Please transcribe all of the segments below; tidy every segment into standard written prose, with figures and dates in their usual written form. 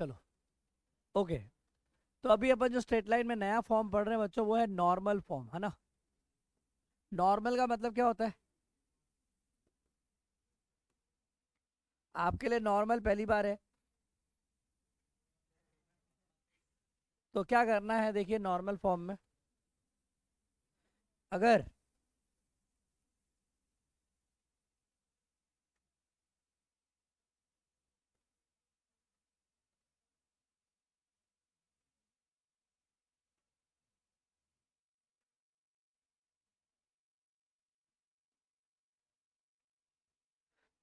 चलो ओके। तो अभी अपन जो स्ट्रेट लाइन में नया फॉर्म पढ़ रहे हैं बच्चों वो है नॉर्मल फॉर्म, है ना। नॉर्मल का मतलब क्या होता है आपके लिए? नॉर्मल पहली बार है तो क्या करना है, देखिए नॉर्मल फॉर्म में अगर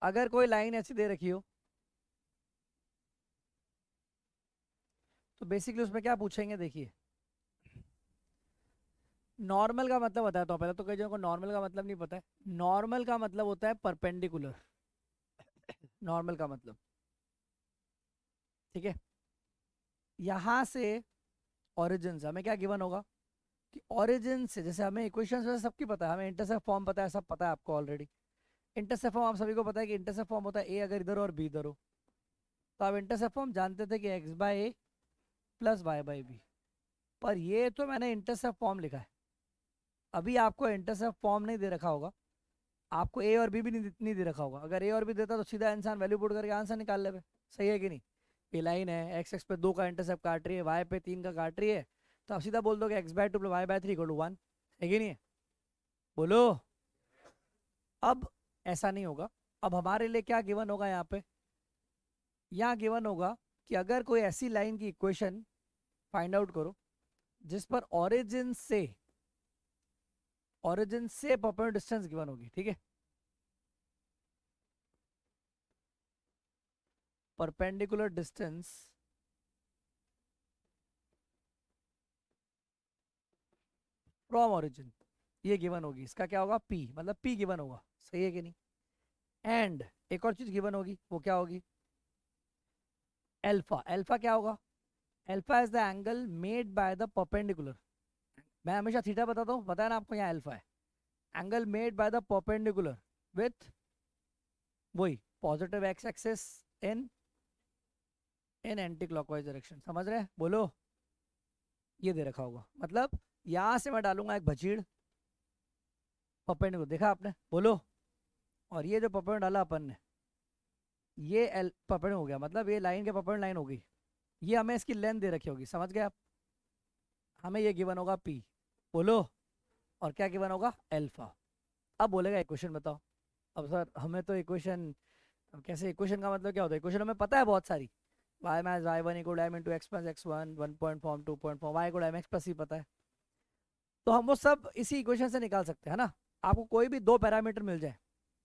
अगर कोई लाइन ऐसी दे रखी हो तो बेसिकली उसमें क्या पूछेंगे, देखिए नॉर्मल का मतलब बताता हूँ पहले, तो कई जगह को नॉर्मल का मतलब नहीं पता है। नॉर्मल का मतलब होता है परपेंडिकुलर, नॉर्मल का मतलब, ठीक है। यहाँ से ओरिजिन से हमें क्या गिवन होगा कि ओरिजिन से, जैसे हमें इक्वेशंस वैसे सबकी पता है, हमें इंटरसेप्ट फॉर्म पता है, सब पता है आपको ऑलरेडी। इंटरसेप्ट फॉर्म आप सभी को पता है कि इंटरसेप्ट फॉर्म होता है ए अगर इधर और बी इधर हो। तो आप इंटरसेप्ट फॉर्म जानते थे कि X by A plus Y by B. पर ये तो मैंने इंटरसेप्ट फॉर्म लिखा है, अभी आपको इंटरसेप्ट फॉर्म नहीं दे रखा होगा, आपको ए और बी भी नहीं दे रखा होगा। अगर ए और बी देता तो सीधा इंसान वैल्यू पुट करके आंसर निकाल ले, सही है कि नहीं। ये लाइन है एक्स एक्स पे 2 का इंटरसेप्ट काट रही है, वाई पे 3 का काट रही है, तो आप सीधा बोल दो कि X by 2 plus Y by 3 equal to 1, है कि नहीं है? बोलो। अब ऐसा नहीं होगा। अब हमारे लिए क्या गिवन होगा यहाँ पे, यहाँ गिवन होगा कि अगर कोई ऐसी लाइन की इक्वेशन फाइंड आउट करो जिस पर ओरिजिन से परपेंडिकुलर डिस्टेंस गिवन होगी, ठीक है। परपेंडिकुलर डिस्टेंस फ्रॉम ओरिजिन ये गिवन होगी, इसका क्या होगा पी, मतलब पी गिवन होगा, सही है कि नहीं। एंड एक और चीज गिवन होगी, वो क्या होगी, एल्फा। एल्फा क्या होगा, alpha is the angle made by the perpendicular. मैं हमेशा थीटा बताता हूँ, बताया ना आपको, यहाँ एल्फा है, angle made by the perpendicular with वही positive X axis in in anticlockwise direction, समझ रहे हैं? बोलो। ये दे रखा होगा, मतलब यहां से मैं डालूंगा एक भचीड़ परपेंडिकुलर, देखा आपने? बोलो। और ये जो परपेंडिकुलर डाला अपन ने, ये एल परपेंडिकुलर हो गया, मतलब ये लाइन के परपेंडिकुलर लाइन हो गई। ये हमें इसकी लेंथ दे रखी होगी, समझ गए आप? हमें ये गिवन होगा पी, बोलो। और क्या गिवन होगा, एल्फा। अब बोलेगा इक्वेशन बताओ। अब सर हमें तो इक्वेशन, अब कैसे, इक्वेशन का मतलब क्या होता है, इक्वेशन हमें पता है बहुत सारी, Y minus Y one equal M into X plus X one, 1.4 2.4, Y equal M X plus ही पता है। तो हम वो सब इसी इक्वेशन से निकाल सकते हैं, है ना। आपको कोई भी दो पैरामीटर मिल जाए,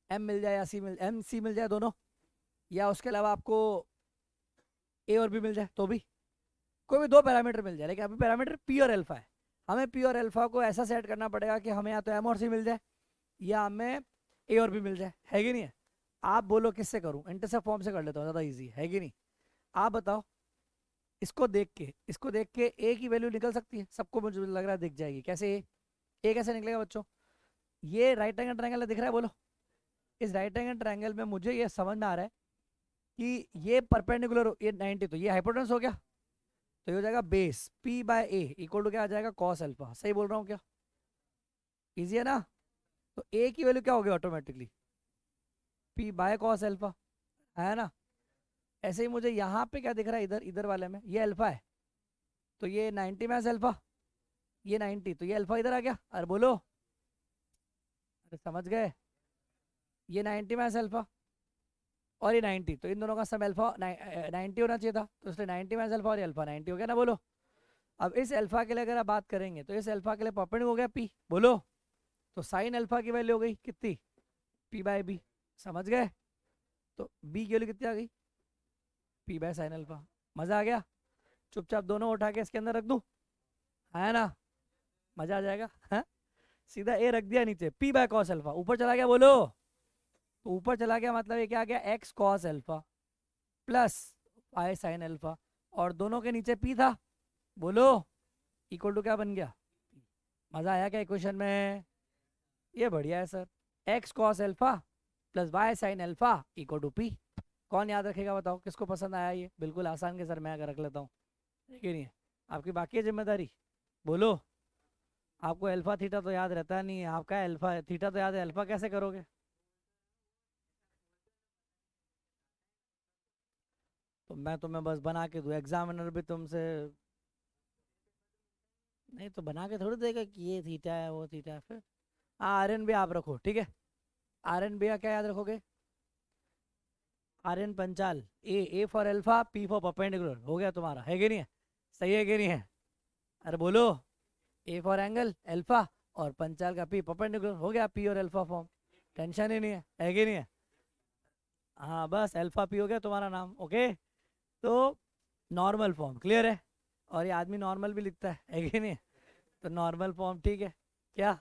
एम मिल जाए या सी मिल, एम सी मिल जाए दोनों, या उसके अलावा आपको ए और बी मिल जाए, तो भी कोई भी दो पैरामीटर मिल जाए, लेकिन अभी पैरामीटर पी और एल्फा है। हमें पी और एल्फा को ऐसा सेट करना पड़ेगा कि हमें या तो एम और सी मिल जाए या हमें ए और बी मिल जाए, है कि नहीं है? आप बोलो किससे करूं, इंटरसेप्ट फॉर्म से कर लेता हूँ, ज़्यादा इजी है कि नहीं। आप बताओ। इसको देख के ए की वैल्यू निकल सकती है, सबको मुझे लग रहा है दिख जाएगी। कैसे ए कैसे निकलेगा बच्चों, ये राइट एंगल ट्रायंगल दिख रहा है, बोलो। इस राइट एंगल ट्रायंगल में मुझे ये समझ में आ रहा है कि ये परपेंडिकुलर, ये 90, तो ये हाइपोटेनस हो गया, तो ये हो जाएगा base P by A equal to क्या आ जाएगा, कॉस अल्फा। सही बोल रहा हूँ क्या? इजी है ना। तो ए की वैल्यू क्या होगी automatically, P by cos alpha, है ना। ऐसे ही मुझे यहाँ पे क्या दिख रहा है, इधर इधर वाले में ये अल्फा है, तो ये 90 में अल्फा, ये 90, तो ये अल्फा इधर आ गया। अरे बोलो, अरे समझ गए, ये 90 में अल्फा और ये 90, तो इन दोनों का सम अल्फा 90 होना चाहिए था, तो इसलिए 90 में अल्फा और ये अल्फा 90 हो गया ना, बोलो। अब इस अल्फा के लिए अगर आप बात करेंगे तो इस अल्फा के लिए परपेंडिकुलर हो गया पी, बोलो। तो साइन अल्फा की वैल्यू हो गई कितनी, पी बाय बी, समझ गए। तो बी की वैल्यू कितनी आ गई, पी बाय साइन अल्फा। मजा आ गया। चुपचाप दोनों उठा के इसके अंदर रख दूं, है ना, मजा आ जाएगा, हाँ? सीधा ए रख दिया, नीचे पी बाय कॉस अल्फा, ऊपर चला गया, बोलो। तो ऊपर चला गया मतलब ये क्या आ गया, X cos alpha plus Y sine alpha, और दोनों के नीचे पी था, बोलो। इक्वल टू क्या बन गया, मजा आया क्या इक्वेशन में? ये बढ़िया है sir, X cos alpha plus Y sine alpha equal to P. कौन याद रखेगा बताओ, किसको पसंद आया ये? बिल्कुल आसान के सर, मैं अगर रख लेता हूँ, है कि नहीं है? आपकी बाकी है जिम्मेदारी, बोलो। आपको अल्फा थीटा तो याद रहता नहीं है, आपका अल्फा थीटा तो याद है, अल्फा कैसे करोगे? तो मैं तुम्हें बस बना के दूँ, एग्जामिनर भी तुमसे? नहीं तो बना के थोड़ी देगा कि ये थीटा है वो थीटा है फिर। हाँ, आर एन भी आप रखो, ठीक है। आर एन भी क्या याद रखोगे? R N Panchal, A for alpha, P for perpendicular, हो गया तुम्हारा, है कि नहीं है? सही है कि नहीं है? अरे बोलो। ए फॉर एंगल अल्फा, और पंचाल का पी परपेंडिकुलर, हो गया पी और अल्फा फॉर्म। टेंशन ही नहीं है कि नहीं है? हाँ बस अल्फा पी हो गया तुम्हारा नाम, ओके। तो नॉर्मल फॉर्म क्लियर है? और ये आदमी नॉर्मल भी लिखता है कि नहीं है? तो नॉर्मल फॉर्म ठीक है क्या?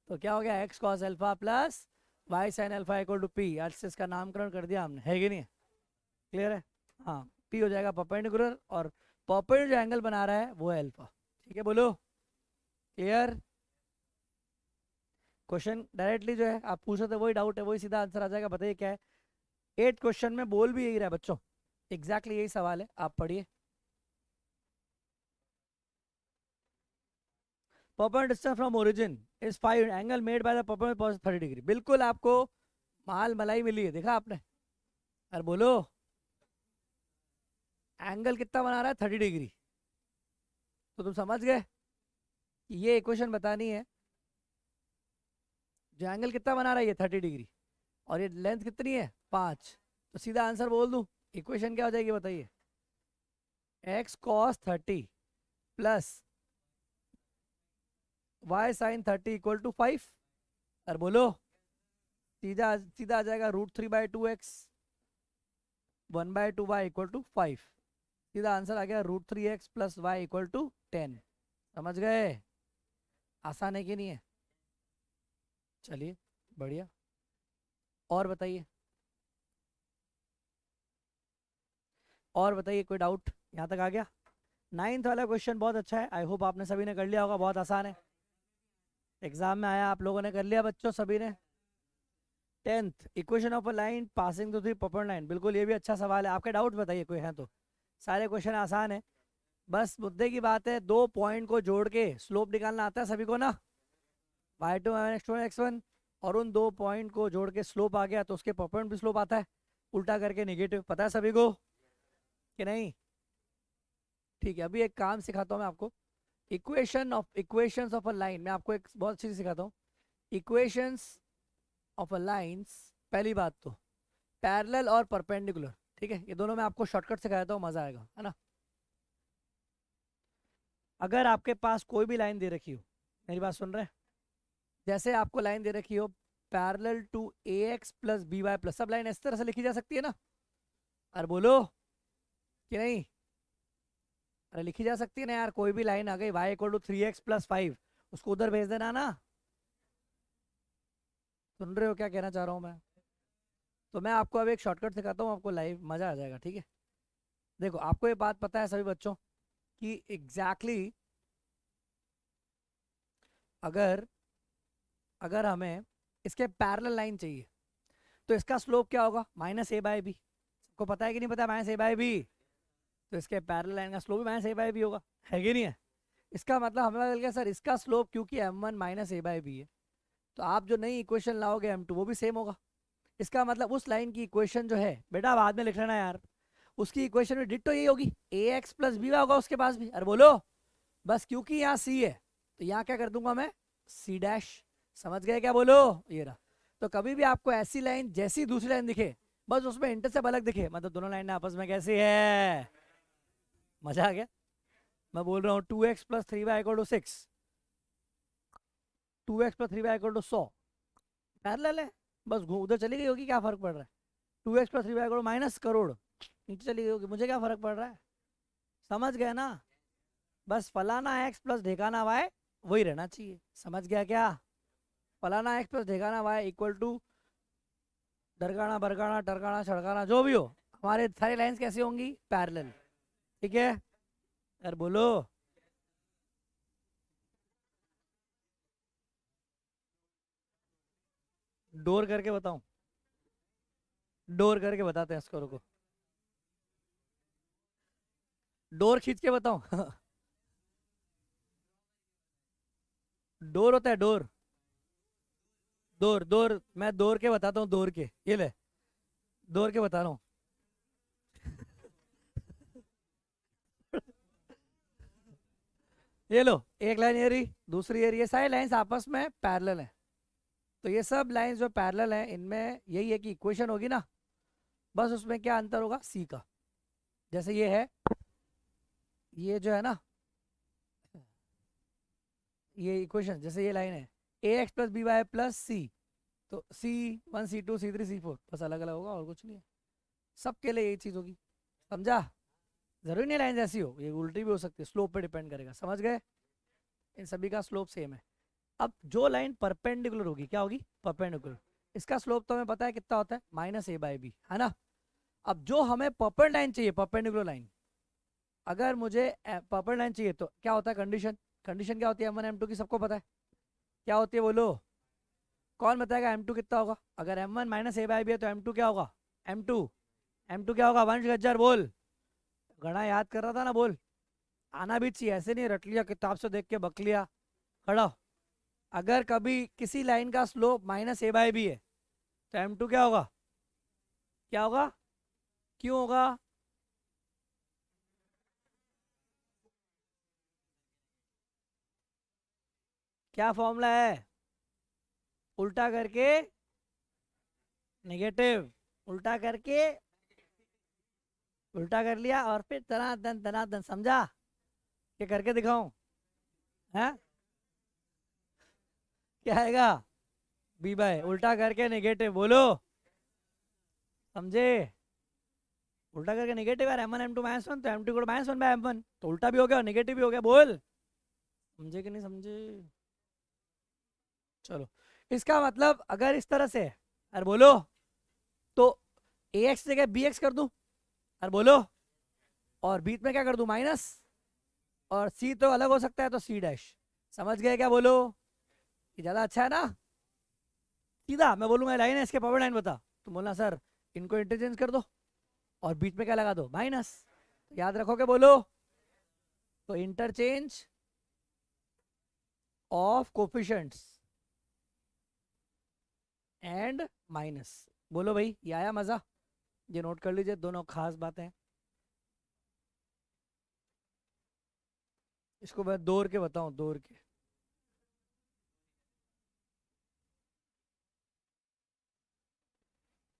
तो क्या हो गया, X cos alpha plus Y sine alpha equal to P, आज से इसका नामकरण कर दिया हमने, है कि नहीं? क्लियर है? हाँ, पी हो जाएगा परपेंडिकुलर, और परपेंडिकुलर जो एंगल बना रहा है वो है अल्फा। ठीक है, बोलो। क्लियर? क्वेश्चन डायरेक्टली जो है आप पूछ रहे थे वही डाउट है, वही सीधा आंसर आ जाएगा, बताइए क्या है? 8 क्वेश्चन में बोल भी यही रहा है बच्चों, एग्जैक्टली यही सवाल है, आप पढ़िए। Perpendicular distance from origin is 5, angle made by the perpendicular 30 degree, बिल्कुल आपको माल मलाई मिली है, देखा आपने? अरे बोलो। एंगल कितना बना रहा है? 30 डिग्री। तो तुम समझ गए कि ये इक्वेशन बतानी है, जो एंगल कितना बना रहा है ये 30 डिग्री, और ये लेंथ कितनी है 5। तो सीधा आंसर बोल दूं, इक्वेशन क्या हो जाएगी बताइए? X cos 30 plus Y sine 30 equal to 5। और बोलो, सीधा सीधा आ जाएगा √3/2x, 1/2y इक्वल टू 5। सीधा आंसर आ गया √3x plus Y equal to 10। समझ गए? आसान है कि नहीं है? चलिए, बढ़िया। और बताइए, और बताइए, कोई डाउट यहाँ तक आ गया? 9th वाला क्वेश्चन बहुत अच्छा है, आई होप आपने सभी ने कर लिया होगा, बहुत आसान है, एग्जाम में आया, आप लोगों ने कर लिया बच्चों सभी ने। 10th, equation of a line passing through three perpendicular line, बिल्कुल ये भी अच्छा सवाल है, आपके डाउट बताइए कोई है तो। सारे क्वेश्चन आसान है, बस मुद्दे की बात है, दो पॉइंट को जोड़ के स्लोप निकालना आता है सभी को ना, y2 x2 x1, और उन दो पॉइंट को जोड़ के स्लोप आ गया तो उसके परपेंडिकुलर भी स्लोप आता है, उल्टा करके नेगेटिव, पता है सभी को कि नहीं? ठीक है, अभी एक काम सिखाता हूँ मैं आपको, इक्वेशंस ऑफ अ लाइन, मैं आपको एक बहुत अच्छी चीज सिखाता हूँ। इक्वेशंस ऑफ अ लाइंस, पहली बात तो पैरेलल और परपेंडिकुलर, ठीक है, ये दोनों मैं आपको शॉर्टकट सिखाता हूँ, मजा आएगा, है ना? अगर आपके पास कोई भी लाइन दे रखी हो, मेरी बात सुन रहे हैं? जैसे आपको लाइन दे रखी हो parallel to A X plus B Y plus, सब लाइन इस तरह से लिखी जा सकती है ना? अरे बोलो कि नहीं? अरे लिखी जा सकती है ना यार, कोई भी लाइन आ गई Y equal to 3x plus 5, उसको उधर भेज देना ना। सुन रहे हो क्या कहना चाह रहा हूँ मैं? तो मैं आपको अब एक शॉर्टकट सिखाता हूँ, आपको लाइव मजा आ जाएगा, ठीक है? देखो, आपको ये बात पता है सभी बच्चों कि एग्जैक्टली exactly, अगर अगर हमें इसके पैरेलल लाइन चाहिए तो इसका स्लोप क्या होगा? -a/b, सबको पता है कि नहीं पता? -a/b, तो इसके पैरेलल लाइन का स्लोप भी -a/b होगा, है कि नहीं है? इसका मतलब हमें पता चल गया सर, इसका स्लोप क्योंकि m1 -a/b है, तो आप जो नई इक्वेशन लाओगे m2 वो भी सेम होगा। इसका मतलब उस लाइन की इक्वेशन जो है, बेटा बाद में लिख लेना यार, उसकी इक्वेशन में डिट्टो यही होगी, ए एक्स प्लस बी होगा उसके पास भी। अरे बोलो, बस क्योंकि यहाँ सी है तो यहाँ क्या कर दूंगा मैं? C dash. समझ गए क्या? बोलो। ये रहा। तो कभी भी आपको ऐसी लाइन जैसी दूसरी लाइन दिखे, बस उसमें इंटरसेप्ट अलग दिखे, मतलब दोनों लाइन आपस में कैसी है? मजा आ गया? मैं बोल रहा हूँ 2x plus 3y equal to 6, 2x plus 3y equal to 100, parallel है, बस उधर चली गई होगी, क्या फर्क पड़ रहा है? 2x plus 3y equal to minus crore, नीचे चली गई होगी, मुझे क्या फर्क पड़ रहा है? समझ गए ना? बस फलाना एक्स प्लस ढेकाना वाई वही रहना चाहिए, समझ गया क्या? फलाना एक्स प्लस ढेकाना वाई इक्वल टू दरगाना बरगाना टरगाना छड़काना जो भी हो, हमारे सारी लाइंस कैसी होंगी? पैरेलल। ठीक है? यार बोलो। डोर करके बताऊं? डोर करके बताते हैं इसको, रुको। डोर खींच के बताऊं? डोर होता है डोर। डोर डोर मैं डोर के बताता हूँ, डोर के, ये ले, डोर के बता रहा हूँ। ये लो, एक लाइन ये रही, दूसरी ये रही, ये सारी लाइंस आपस में पैरेलल है। तो ये सब लाइंस जो पैरेलल है इनमें यही है कि इक्वेशन होगी ना, बस उसमें क्या अंतर होगा, सी का। जैसे ये है, ये जो है ना, ये इक्वेशन, जैसे ये लाइन है A X plus B Y plus C, तो C1 C2 C3 C4, बस अलग अलग होगा और कुछ नहीं है, सबके लिए यही चीज होगी। समझा? जरूरी नहीं लाइन ऐसी हो, ये उल्टी भी हो सकती है, स्लोप पे डिपेंड करेगा। समझ गए? इन सभी का स्लोप सेम है। अब जो लाइन परपेंडिकुलर होगी क्या होगी, परपेंडिकुलर, इसका स्लोप तो हमें पता है कितना होता है, -a/b, है ना। अब जो हमें परपेंड लाइन चाहिए, परपेंडिकुलर लाइन, अगर मुझे परपेंड लाइन चाहिए तो क्या होता है कंडीशन, कंडीशन क्या होती है M1 M2 की, सबको पता है क्या होती है, बोलो। कौन बताएगा M2 कितना होगा? अगर M1 -a/b है तो M2 क्या होगा, M2, M2 क्या होगा, वंश गज्जर बोल, गणा याद कर रहा था ना, बोल। आना भी चाहिए, ऐसे नहीं रट लिया किताब से देख के बक लिया। खड़ा हो। अगर कभी किसी लाइन का स्लोप -a/b है तो M2 क्या होगा, क्या होगा, क्यों होगा? क्या फॉर्मूला है, उल्टा करके नेगेटिव, उल्टा करके, उल्टा कर लिया और फिर धनाधन धनाधन, समझा? ये करके दिखाऊं? है क्या आएगा, b/, उल्टा करके नेगेटिव, बोलो, समझे? उल्टा करके नेगेटिव यार, M1 M2 -1 तो M2 को -1/M1, तो उल्टा भी हो गया और नेगेटिव भी हो गया, बोल। समझे कि नहीं समझे? चलो, इसका मतलब अगर इस तरह से है, अरे बोलो, तो ax जगह bx कर दूं, अरे बोलो, और बीच में क्या कर दूं, माइनस, और c तो अलग हो सकता है तो c'। समझ गए क्या, बोलो? ये ज्यादा अच्छा है ना। सीधा मैं बोलूंगा लाइन है, इसके पावर लाइन बता, तुम बोलना सर इनको इंटरचेंज कर दो और बीच में क्या लगा दो, माइनस। याद रखोगे, बोलो। तो interchange of coefficients and minus, बोलो भाई, ये आया मजा? ये नोट कर लीजिए, दोनों खास बातें हैं। इसको मैं दौड़ के बताऊं, दौड़ के,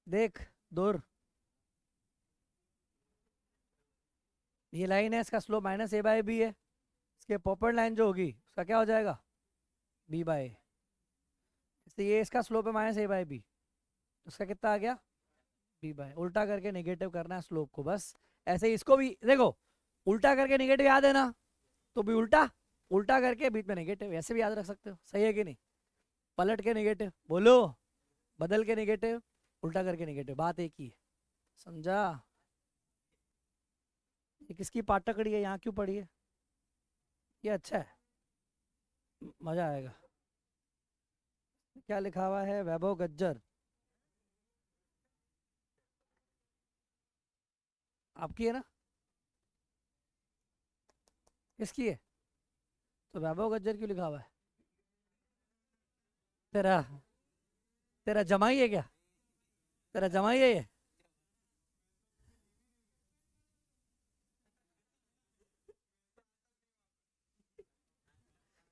देख, दौड़, ये लाइन है, इसका स्लोप -a/b है, इसके पॉपर लाइन जो होगी उसका क्या हो जाएगा, b/, इसलिए ये इसका स्लोप है -a/b, उसका कितना आ गया, b/, उल्टा करके नेगेटिव करना है स्लोप को, बस। ऐसे ही इसको भी देखो, उल्टा करके नेगेटिव याद है ना, तो भी उल्टा, उल्टा करके बीच में नेगेटिव, ऐसे भी याद रख सकते हो, सही है कि नहीं? पलट के नेगेटिव, बोलो, बदल के नेगेटिव, उल्टा करके नेगेटिव, बात एक ही है। समझा? ये किसकी पाटकड़ी है, यहाँ क्यों पड़ी है? ये अच्छा है, मजा आएगा। क्या लिखा हुआ है, वैभव गज्जर, आपकी है ना, किसकी है? तो वैभव गज्जर क्यों लिखा हुआ है? तेरा, तेरा जमाई है क्या, तेरा जमाई है ये?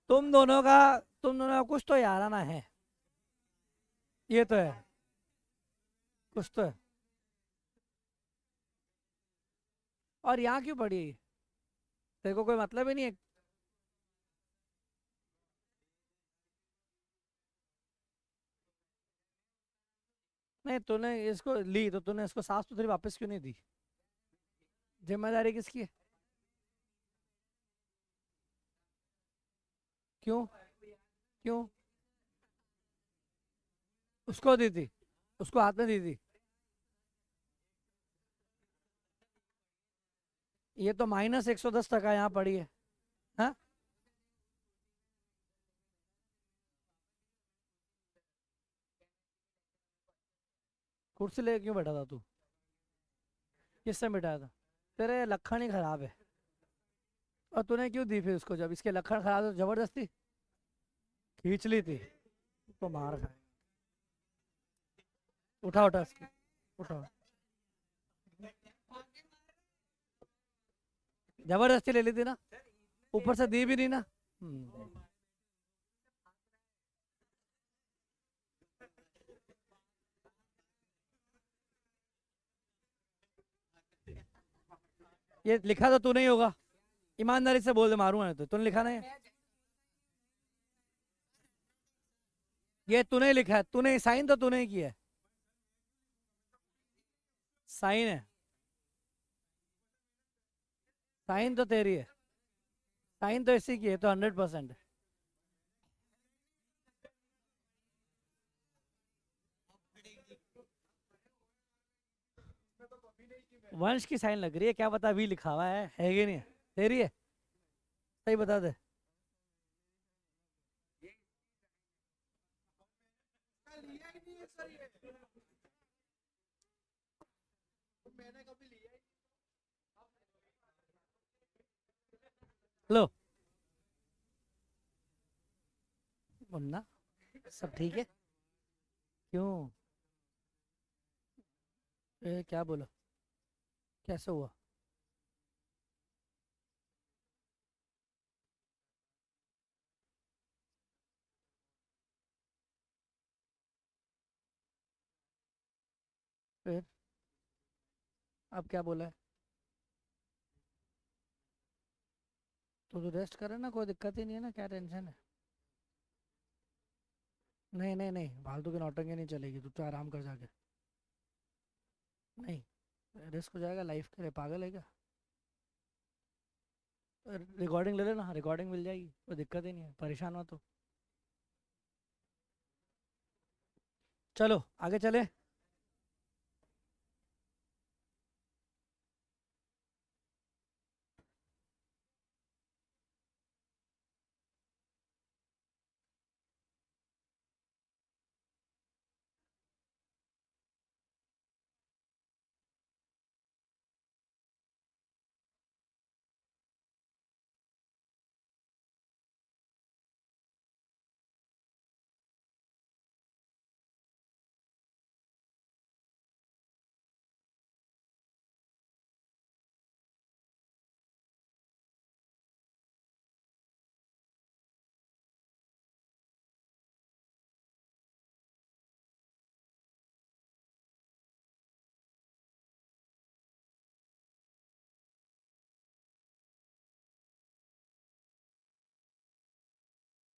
तुम दोनों का कुछ तो याराना है, ये तो है, कुछ तो है। और यहाँ क्यों पड़ी है ये? तेरे को कोई मतलब ही नहीं है? नहीं, तूने इसको ली तो तूने इसको साफ सुथरी वापस क्यों नहीं दी? जिम्मेदारी किसकी है? क्यों, क्यों? उसको दी थी, उसको हाथ में दी थी। ये तो -110 टका यहाँ पड़ी है। हाँ, कुर्सी ले क्यों बैठा था तू? किससे बिठाया था? तेरे लक्षण ही खराब है। और तूने क्यों दी फिर उसको, जब इसके लक्षण खराब थे तो जबरदस्ती खींच ली थी? तो मार खाए। उठा उठा उसको, उठा। जबरदस्ती ले ली थी ना, ऊपर से दी भी नहीं ना। ये लिखा तो तूने ही होगा, ईमानदारी से बोल दे, मारूंगा नहीं तो। तूने लिखा नहीं है? ये तूने ही लिखा है, तूने साइन तो तूने ही किया है। साइन है, साइन तो तेरी है, साइन तो इसी की है, तो 100%। वंश की साइन लग रही है, क्या पता वी लिखा हुआ है कि नहीं है? तेरी है? सही बता दे। लो, मुन्ना, सब ठीक है? क्यों? क्या बोला? कैसे हुआ? फिर अब क्या बोला है? तो रेस्ट करे ना, कोई दिक्कत ही नहीं है ना, क्या टेंशन है? नहीं नहीं नहीं, फालतू की नौटंकी नहीं चलेगी, तू तो आराम कर जाके। नहीं, रिस्क हो जाएगा लाइफ के लिए, पागल है क्या? रिकॉर्डिंग ले लेना, रिकॉर्डिंग मिल जाएगी, कोई दिक्कत ही नहीं है, परेशान हो तो। चलो आगे चले।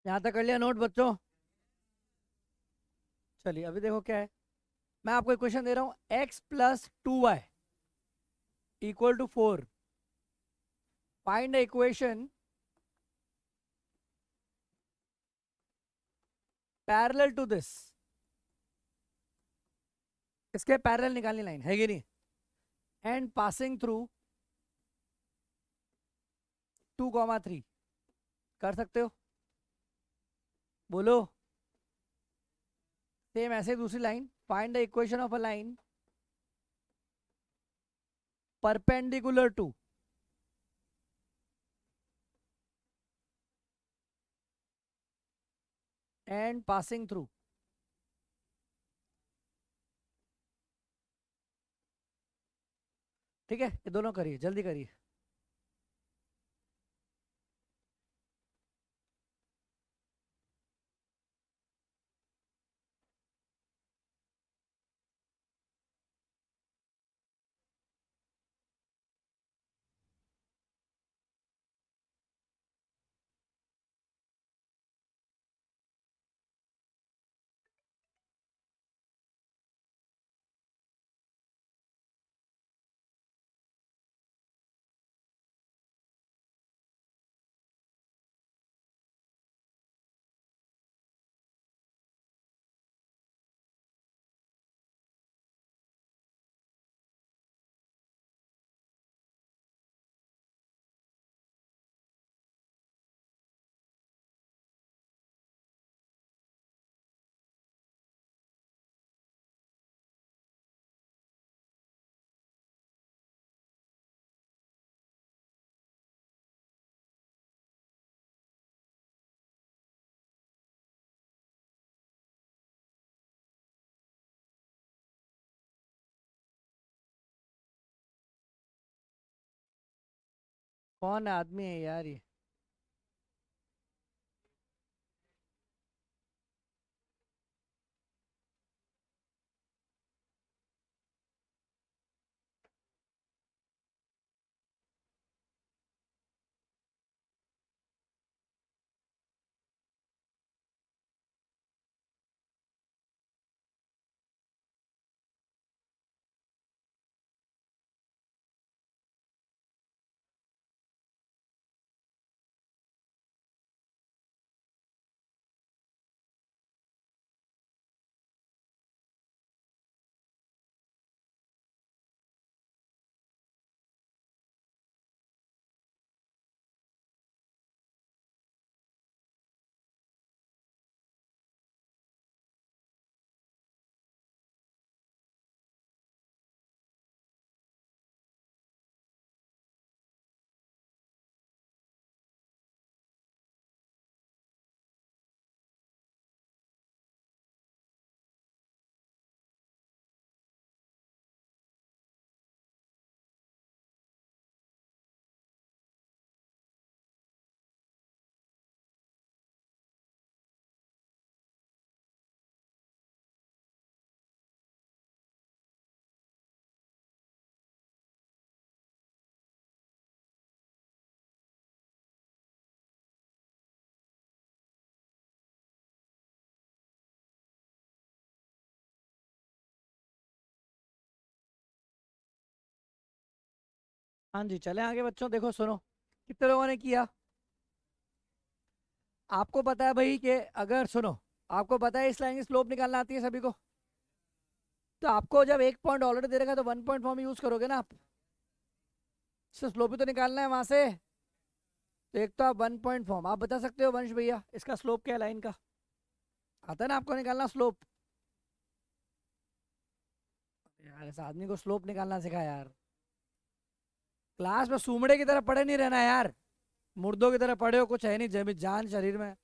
यहाँ तक कर लिया नोट बच्चों? चलिए अभी देखो क्या है। मैं आपको एक क्वेश्चन दे रहा हूँ, x+2y equal to 4, find the equation parallel to this. इसके पैरेलल निकालनी लाइन है कि नहीं, एंड पासिंग थ्रू 2,3। कर सकते हो? बोलो। सेम ऐसे दूसरी line, find the equation of a line perpendicular to, and passing through. ठीक है, ये दोनों करिए, जल्दी करिए। कौन आदमी है यार ये? हाँ जी, चले आगे बच्चों। देखो सुनो, कितने लोगों ने किया? आपको पता है भाई कि अगर सुनो, आपको पता है इस लाइन की स्लोप निकालना आती है सभी को। तो आपको जब एक पॉइंट ऑलरेडी दे रखा है तो वन पॉइंट फॉर्म यूज करोगे ना आप। स्लोप भी तो निकालना है वहां से। तो एक तो आप वन पॉइंट फॉर्म आप बता सकते हो वंश भैया, इसका स्लोप क्या है लाइन का? आता है ना आपको निकालना स्लोप? यार इस आदमी को स्लोप निकालना सिखा यार। क्लास में सूमड़े की तरह पड़े नहीं रहना यार। मुर्दों की तरह पड़े हो, कुछ है नहीं जमी जान शरीर में।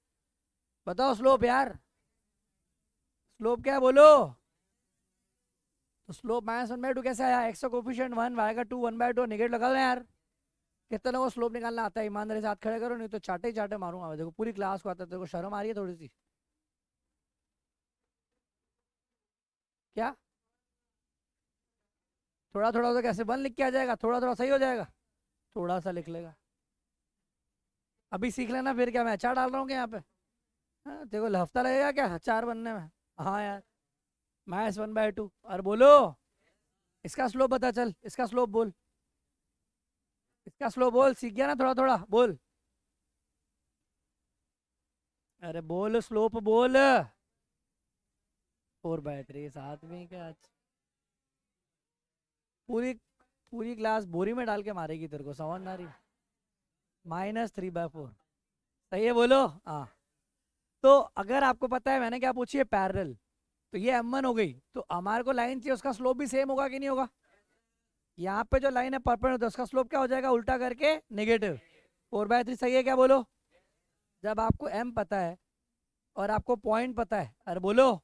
बताओ स्लोप यार। स्लोप क्या है बोलो? तो स्लोप -1/2 कैसे आया? एक्स का कोफिशिएंट 1, वाई का 2, 1/2 निगेटिव लगा दो यार। कितने लोगों को स्लोप निकालना आता है? ईमानदारी से हाथ खड़े करो, नहीं तो चाटे ही चाटे मारूंगा मैं। देखो पूरी क्लास को आता है, तेरे को शर्म आ रही है थोड़ी सी? क्या? थोड़ा थोड़ा तो कैसे 1 लिख के आ जाएगा? थोड़ा थोड़ा सही हो जाएगा? थोड़ा सा लिख लेगा। अभी सीख लेना, फिर क्या मैं अचार डाल रहा हूँ क्या यहाँ पे? हाँ, तेरे को हफ्ता लगेगा क्या अचार बनने में? हाँ यार। -1/2 और बोलो। इसका स्लोप बता, चल इसका स्लोप बोल। इसका स्लोप बोल, सीख गया ना थोड़ा थोड़ा, बोल। अरे बोल स्लोप बोल। 4/3 साथ में क्या? पूरी पूरी क्लास बोरी में डाल के मारेगी तेरे को, समझ ना रही? -3/4 सही है, बोलो। हाँ। तो अगर आपको पता है मैंने क्या पूछी है, पैरेलल, तो ये M1 हो गई। तो हमारे को लाइन चाहिए, उसका स्लोप भी सेम होगा कि नहीं होगा? यहाँ पे जो लाइन है परपेंडिकुलर, उसका स्लोप क्या हो जाएगा? उल्टा करके नेगेटिव। 4/3 सही है क्या बोलो? जब आपको M पता है और आपको पॉइंट पता है, अरे बोलो,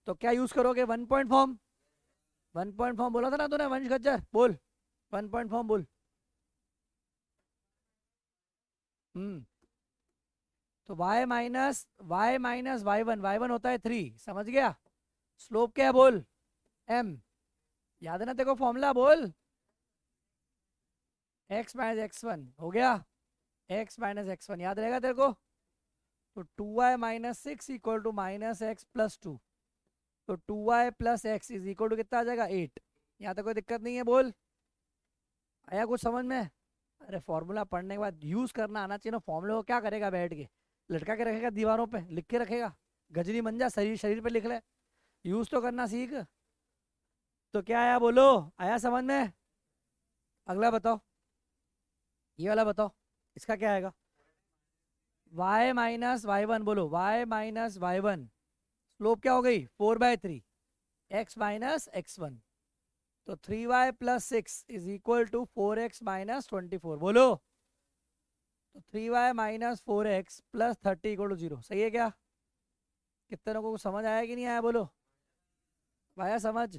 तो क्या यूज करोगे? One point form. One point form बोला था ना तूने वंश गज्जर, बोल। वन पॉइंट फॉर्म बोल। हम्म। तो y-y-y1 होता है 3, समझ गया? स्लोप क्या है बोल? M। याद है ना तेरे को फॉर्मूला, बोल। x-x1 हो गया। x-x1 याद रहेगा तेरे को? तो 2y-6 इक्वल टू -x+2। तो 2y+x इज इक्वल टू कितना आ जाएगा? 8। यहाँ तक कोई दिक्कत नहीं है, बोल। आया कुछ समझ में? अरे फॉर्मूला पढ़ने के बाद यूज करना आना चाहिए ना फॉर्मूले को। क्या करेगा बैठ के? लटका के रखेगा दीवारों पे, लिख के रखेगा? गजनी बन जा, शरीर शरीर पे लिख ले। यूज तो करना सीख। तो क्या आया बोलो? आया समझ में? अगला बताओ, ये वाला बताओ। इसका क्या आएगा? y-y1 बोलो। y-y1 स्लोप क्या हो गई? 4/3 x-x1। तो 3y+6 is equal to 4x-24 बोलो। तो 3y-4x+30 इक्वल टू 0 सही है क्या? कितने लोगों को समझ आया कि नहीं आया बोलो? आया समझ?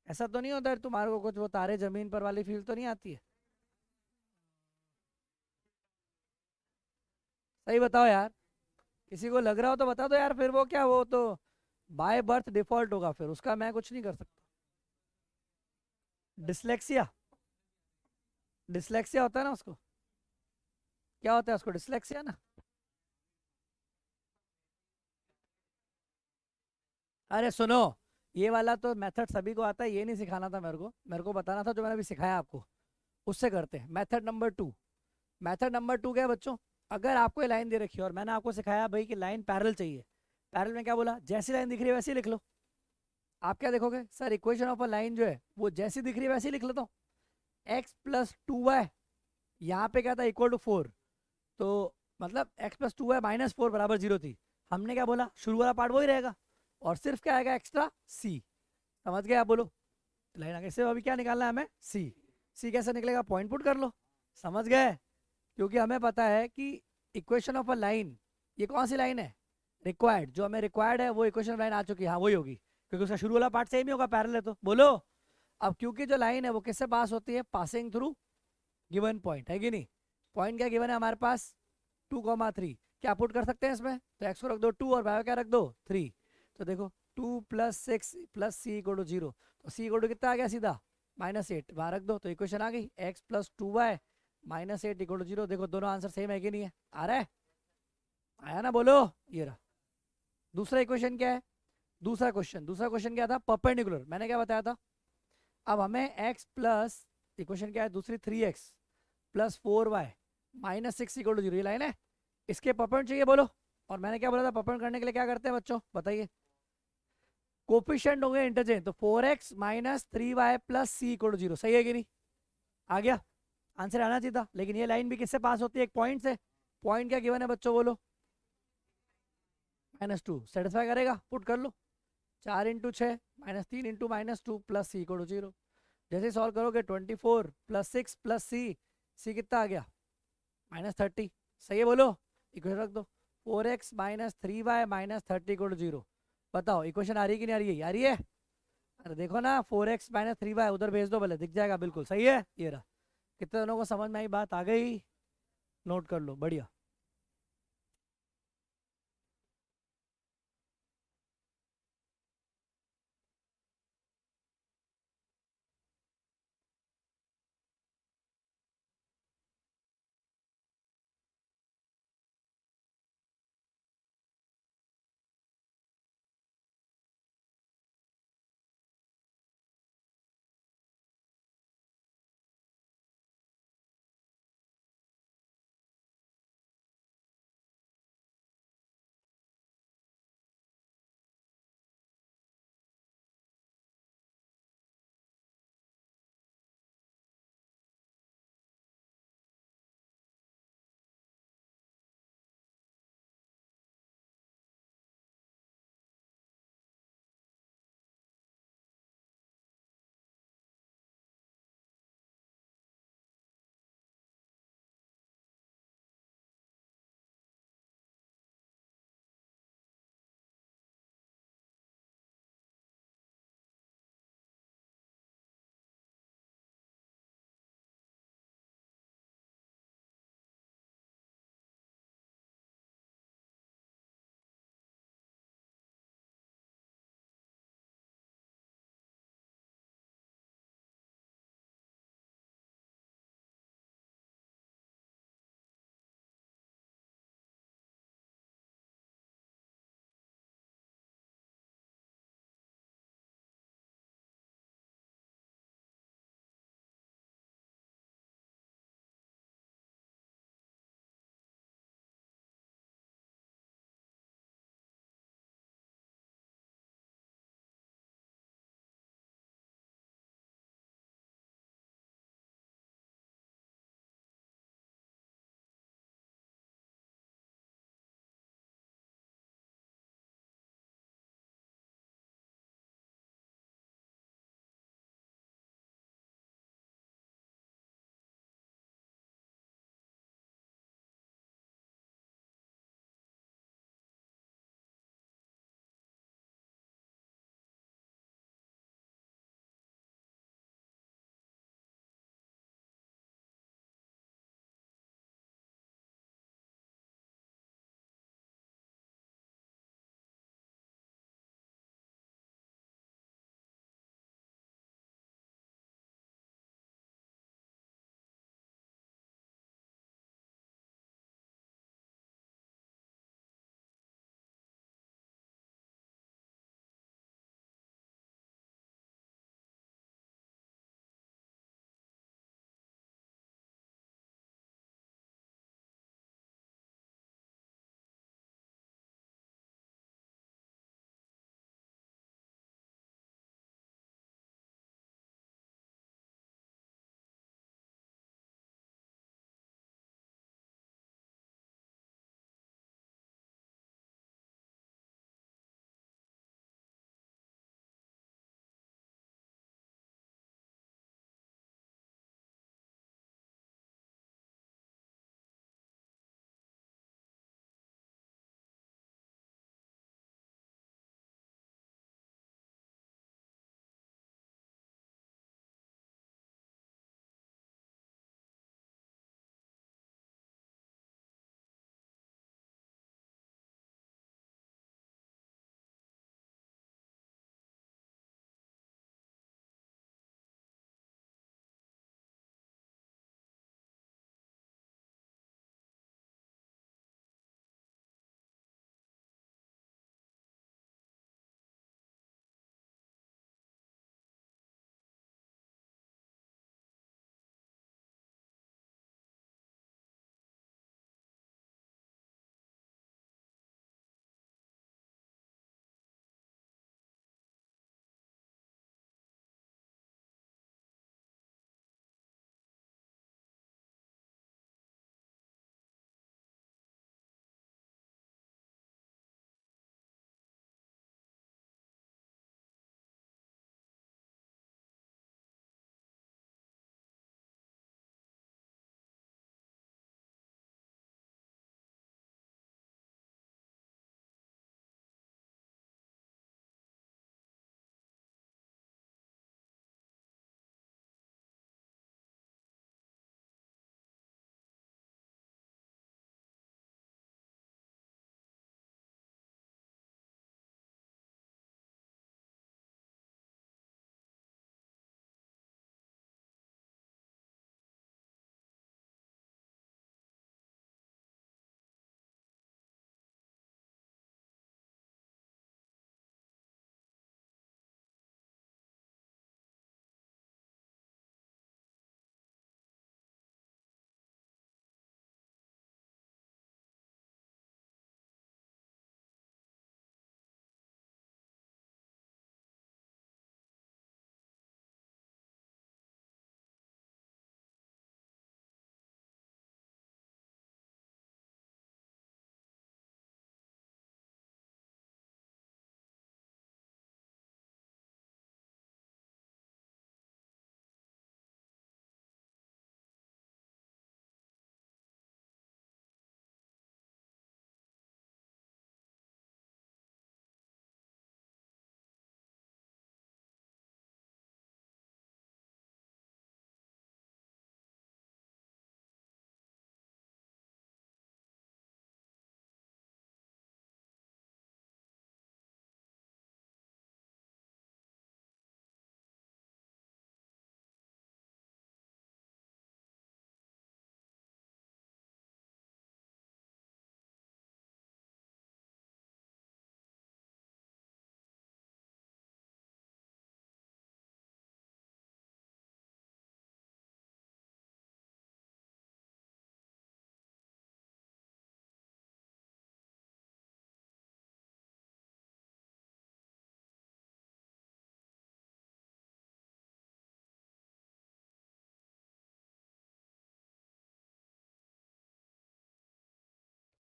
ऐसा तो नहीं होता है तुम्हारे को कुछ वो तारे जमीन पर वाली फील तो नहीं आती है? सही बताओ यार, किसी को लग रहा हो तो बता दो यार, फिर वो क्या, वो तो बाय बर्थ डिफॉल्ट होगा, फिर उसका मैं कुछ नहीं कर सकता। डिसलेक्सिया, डिसलेक्सिया होता है ना उसको, क्या होता है उसको, डिसलेक्सिया ना। अरे सुनो, ये वाला तो मेथड सभी को आता है, ये नहीं सिखाना था मेरे को बताना था जो मैंने अभी सिखाया आपको, उससे करते हैं। Method number two, method number two क्या है बच्चों, अगर आपको ये लाइन दे रखी है और मैंने आपको सिखाया भाई कि लाइन पैरेलल चाहिए, पैरेलल में क्या बोला, जैसी लाइन दिख रही है वैसे ही लिख लो। आप क्या देखोगे, sir equation of a line जो है वो जैसी दिख रही है वैसे ही लिख लेता हूँ। एक्स प्लस टू वाई, यहाँ पे क्या था, इक्वल टू फोर, तो मतलब X plus two Y minus four बराबर जीरो थी। हमने क्या बोला, शुरू वाला पार्ट वही रहेगा, और सिर्फ क्या आएगा एक्स्ट्रा सी। समझ गए आप, बोलो। लाइन आगे से अभी क्या निकालना है हमें, सी। सी कैसे निकलेगा, पॉइंट पुट कर लो। समझ गए, क्योंकि हमें पता है कि इक्वेशन ऑफ अ लाइन, ये कौन सी लाइन है, रिक्वायर्ड, जो हमें रिक्वायर्ड है वो इक्वेशन ऑफ लाइन आ चुकी है, हाँ वही होगी, क्योंकि उसका शुरू वाला पार्ट सेम ही होगा, पैरेलल है तो। बोलो। अब क्योंकि जो लाइन है वो किससे पास होती है, पासिंग थ्रू गिवन पॉइंट, है कि नहीं। पॉइंट क्या गिवन है हमारे पास, 2,3। क्या पुट कर सकते हैं इसमें, तो एक्स को रख दो 2 और वाई को क्या रख दो 3। तो देखो 2 + 6 + सी इक्वल टू जीरो, तो सी इक्वल टू कितना आ गया सीधा, -8, वहाँ रख दो, तो इक्वेशन आ गई, X plus two Y -8 equal to zero. देखो दोनों आंसर सेम है कि नहीं है, आ रहा है, आया ना, बोलो। ये रहा। दूसरा इक्वेशन क्या है, दूसरा क्वेश्चन क्या था, परपेंडिकुलर, मैंने क्या बताया था। अब हमें एक्स प्लस, इक्वेशन क्या है दूसरी, 3x + 4y -6 equal to zero, ये लाइन है, इसके परपेंड चाहिए, बोलो। और मैंने क्या बोला था, परपेंड करने के लिए क्या करते हैं बच्चों, बताइए। कोफिशिएंट होंगे इंटरचेंज, तो 4x - 3y + c equal to zero, सही है कि नहीं, आ गया। आंसर आना चाहिए था, लेकिन ये लाइन भी किससे पास होती है, एक पॉइंट से। पॉइंट क्या गिवन है बच्चों, बोलो, -2, सेटिस्फाई करेगा, पुट कर लो। 4 × 6 -3 × -2 + c इक्वल टू जीरो। जैसे सॉल्व करोगे 24 + 6 + c, सी कितना आ गया, -30, सही है, बोलो। इक्वेशन रख दो, 4x - 3y -30 equal to zero. बताओ इक्वेशन आ रही है कि नहीं आ रही है, आ रही है। अरे देखो ना, 4x - 3y उधर भेज दो, भले दिख जाएगा, बिल्कुल सही है, ये रहा। कितने जनों को समझ में आई बात, आ गई, नोट कर लो, बढ़िया।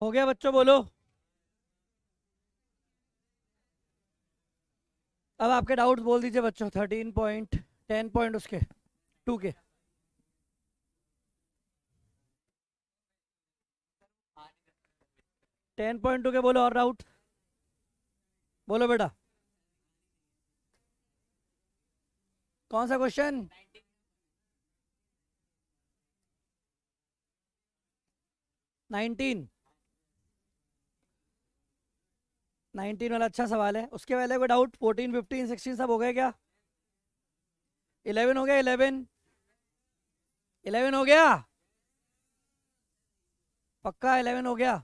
हो गया बच्चों, बोलो। अब आपके डाउट्स बोल दीजिए बच्चों। 13 पॉइंट, 10 पॉइंट उसके, 2 के। 10.2 के बोलो और डाउट। बोलो बेटा, कौन सा क्वेश्चन? 19। 19 वाला अच्छा सवाल है। उसके पहले कोई डाउट? 14, 15, 16 सब हो गए क्या? 11 हो गया? 11, 11 हो गया? पक्का 11 हो गया?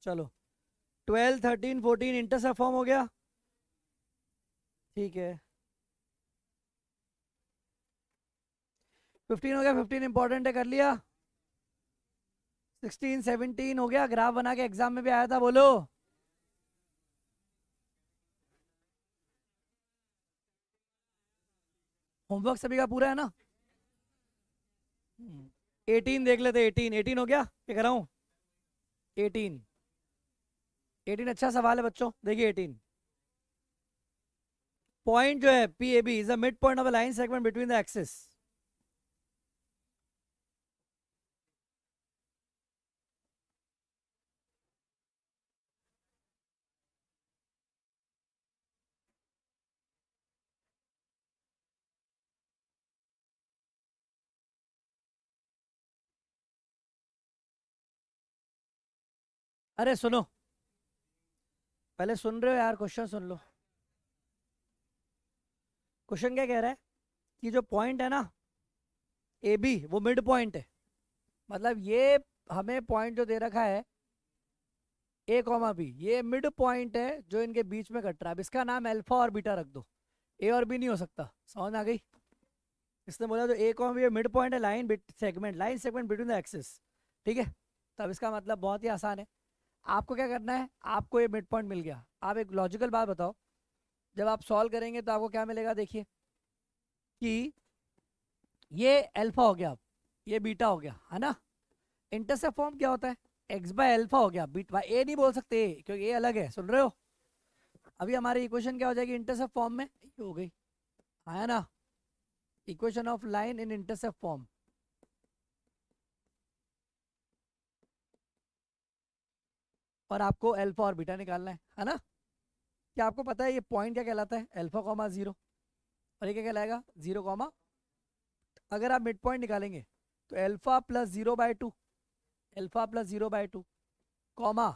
चलो। 12, 13, 14 इंटरसेप्ट फॉर्म हो गया? ठीक है। 15 हो गया? 15 इंपॉर्टेंट है, कर लिया। 16, 17 हो गया? ग्राफ बना के एग्जाम में भी आया था, बोलो। होमवर्क सभी का पूरा है ना? 18 देख लेते। 18, 18 हो गया? क्या कर रहा हूँ? 18, 18 अच्छा सवाल है बच्चों। देखिए 18 पॉइंट जो है P A B is the mid point of a line segment between the axis. अरे सुनो, पहले सुन रहे हो यार? क्वेश्चन सुन लो। क्वेश्चन क्या कह रहा है कि जो पॉइंट है ना ए बी, वो मिड पॉइंट है। मतलब ये हमें पॉइंट जो दे रखा है ए कॉमा बी, ये मिड पॉइंट है जो इनके बीच में कट रहा है। अब इसका नाम अल्फा और बीटा रख दो। ए और बी नहीं हो सकता। समझ आ गई? इसने बोला जो ए कॉमा बी मिड पॉइंट है line segment between the axis. ठीक है? तब इसका मतलब बहुत ही आसान है। आपको क्या करना है? आपको ये मिड पॉइंट मिल गया। आप एक लॉजिकल बात बताओ, जब आप सॉल्व करेंगे तो आपको क्या मिलेगा? देखिए कि ये अल्फा हो गया, अब ये बीटा हो गया, है ना? इंटरसेप्ट फॉर्म क्या होता है? एक्स बाय अल्फा हो गया। बीटा ए नहीं बोल सकते क्योंकि ए अलग है। सुन रहे हो? अभी हमारी इक्वेशन क्या हो जाएगी इंटरसेप्ट फॉर्म में? ये हो गई, आया ना? Equation of line in intercept form. और आपको अल्फा और बीटा निकालना है ना? क्या आपको पता है ये पॉइंट क्या कहलाता है? Alpha comma zero. और ये क्या कहलाएगा? 0, अगर आप मिड पॉइंट निकालेंगे तो अल्फा+0/2, अल्फा+0/2 कॉमा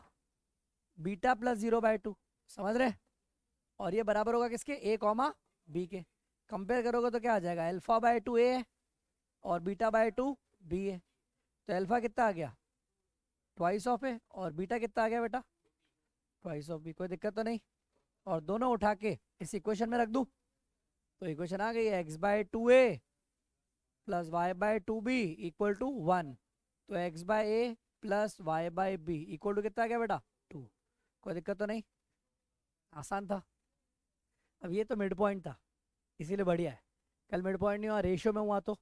बीटा+0/2। समझ रहे? और ये बराबर होगा किसके? ए कॉमा बी के। कंपेयर करोगे तो क्या आ जाएगा? अल्फा/2 ए है और बीटा/2 बी है। तो अल्फा कितना आ गया? Twice of A. और बीटा कितना आ गया बेटा? Twice of B. कोई दिक्कत तो नहीं? और दोनों उठा के इस इक्वेशन में रख दूं तो इक्वेशन आ गई x/2a plus y/2b equal to 1। तो x/a plus y/b equal to कितना आ गया बेटा? 2। कोई दिक्कत तो नहीं? आसान था। अब ये तो मिड पॉइंट था, इसीलिए बढ़िया है। कल मिड पॉइंट नहीं हुआ, रेशियो में हुआ तो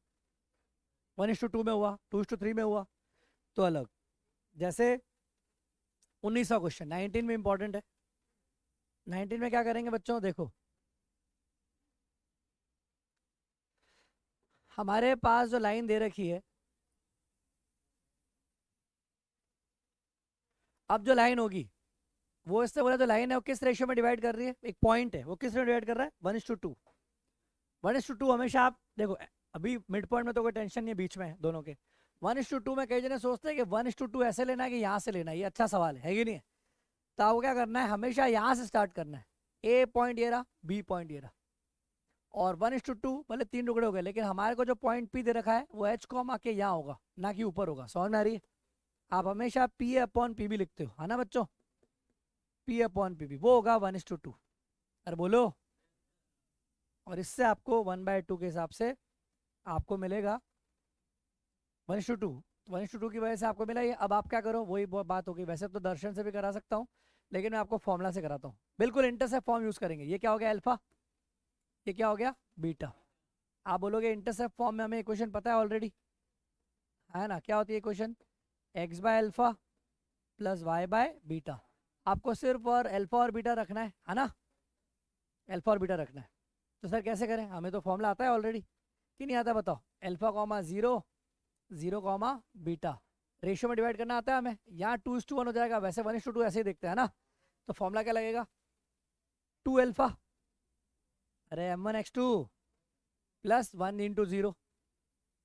1:2 में हुआ, 2:3 में हुआ तो अलग। जैसे 19वां क्वेश्चन 19 में इंपॉर्टेंट है। 19 में क्या करेंगे बच्चों? देखो, हमारे पास जो लाइन दे रखी है, अब जो लाइन होगी वो इससे बोला जो लाइन है वो किस रेशियो में डिवाइड कर रही है? एक पॉइंट है, वो किस में डिवाइड कर रहा है? 1:2। 1:2 हमेशा आप देखो, अभी मिड पॉइंट में तो कोई टेंशन नहीं है, बीच में है दोनों के। 1:2 में कई जने सोचते हैं कि 1:2 ऐसे लेना है कि यहाँ से लेना है। ये अच्छा सवाल है कि नहीं है? तो आपको क्या करना है? हमेशा यहाँ से स्टार्ट करना है। ए पॉइंट ये रहा, बी पॉइंट ये रहा, और 1:2 भले 3 टुकड़े हो गए, लेकिन हमारे को जो पॉइंट पी दे रखा है वो एच कॉमा के यहाँ होगा, ना कि ऊपर होगा। समझ में आ रही है? आप हमेशा पी अपॉन पी भी लिखते हो, है ना बच्चों? पी अपॉन पी भी वो होगा 1:2। अरे बोलो। और इससे आपको 1/2 के हिसाब से आपको मिलेगा 1:2। 1:2 की वजह से आपको मिला ये। अब आप क्या करो, वही बात होगी। वैसे तो दर्शन से भी करा सकता हूँ, लेकिन मैं आपको फॉर्मूला से कराता हूँ। बिल्कुल इंटरसेप्ट फॉर्म यूज करेंगे। ये क्या हो गया? अल्फा। ये क्या हो गया? बीटा। आप बोलोगे इंटरसेप्ट फॉर्म में हमें इक्वेशन पता है ऑलरेडी, है ना? क्या होती है equation? X by alpha plus Y by beta. आपको सिर्फ और अल्फा और बीटा रखना है ना, अल्फा और बीटा रखना है। तो सर कैसे करें, हमें तो फॉर्मूला आता है ऑलरेडी कि नहीं आता बताओ। Alpha comma zero, zero comma beta, ratio में डिवाइड करना आता है हमें। यहाँ 2:1 हो जाएगा, वैसे 1:2 ऐसे ही देखते हैं ना। तो फॉर्मूला क्या लगेगा, 2 अल्फा, अरे m1x2 प्लस 1 × 0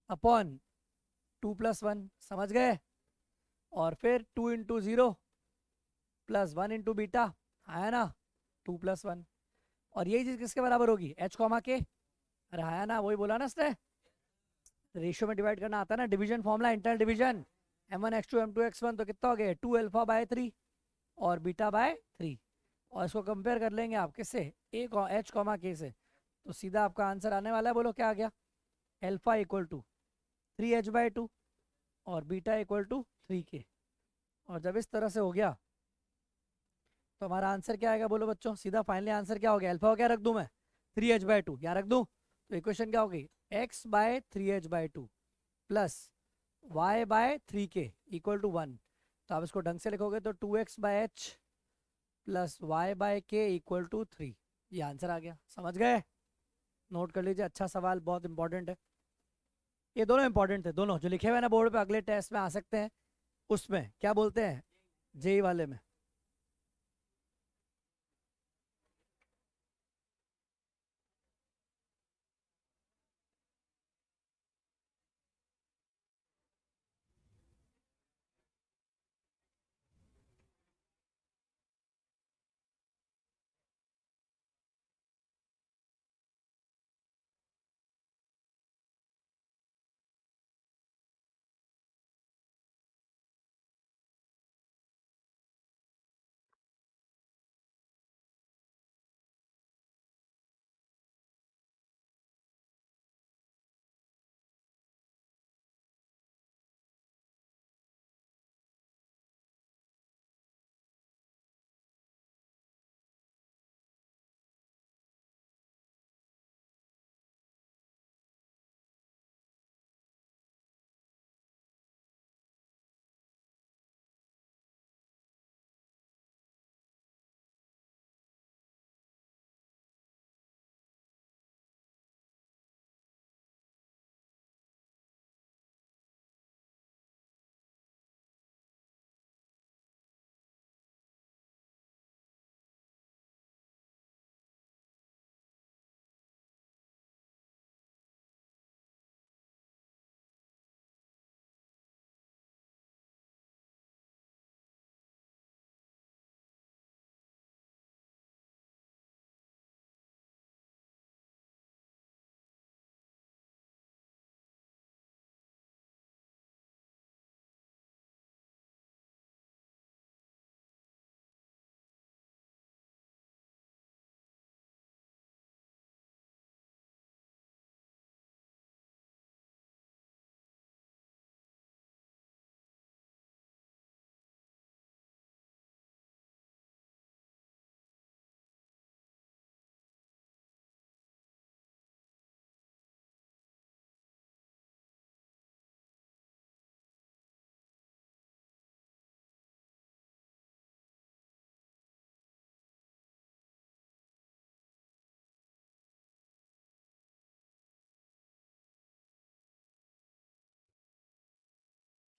अपॉन 2+1, समझ गए। और फिर 2 × 0 प्लस 1 × बीटा, आया ना 2+1। और यही चीज किसके बराबर होगी, h कॉमा के, अरे आया ना, वही बोला ना इसने, रेशियो में डिवाइड करना आता है ना, division formula, internal division. m1x2 m2x1 तो कितना हो गया 2 अल्फा बाय 3 और बीटा बाय 3। और इसको कंपेयर कर लेंगे आप किससे, h कॉमा के से, तो सीधा आपका आंसर आने वाला है। बोलो क्या आ गया, अल्फा इक्वल टू 3h/2 और बीटा इक्वल टू 3k। और जब इस तरह से हो गया तो हमारा आंसर क्या आएगा, बोलो बच्चों, सीधा फाइनली आंसर क्या हो गया, अल्फा को क्या रख दूं मैं 3h/2, यहाँ रख दूं। तो इक्वेशन क्या होगी, x/3h/2 plus y/3k equal to 1। तो आप इसको ढंग से लिखोगे तो 2x/h plus y/k equal to 3। ये आंसर आ गया, समझ गए, नोट कर लीजिए। अच्छा सवाल, बहुत इंपॉर्टेंट है। ये दोनों इंपॉर्टेंट थे, दोनों जो लिखे हुए हैं ना बोर्ड पे, अगले टेस्ट में आ सकते हैं। उसमें क्या बोलते हैं, जेई वाले में।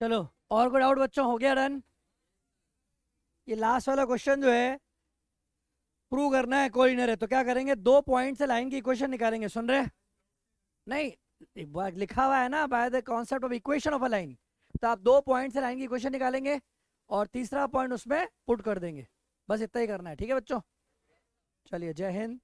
चलो, और कोई डाउट बच्चों, हो गया डन। ये लास्ट वाला क्वेश्चन जो है, प्रूव करना है कोऑर्डिनेटर है, तो क्या करेंगे, 2 पॉइंट से लाइन की इक्वेशन निकालेंगे, सुन रहे हैं? नहीं, एक बार लिखा हुआ है ना, by the concept of equation of a line. तो आप 2 पॉइंट से लाइन की इक्वेशन निकालेंगे और तीसरा पॉइंट उसमें पुट कर देंगे, बस इतना ही करना है, ठीक है बच्चों। चलिए, जय हिंद।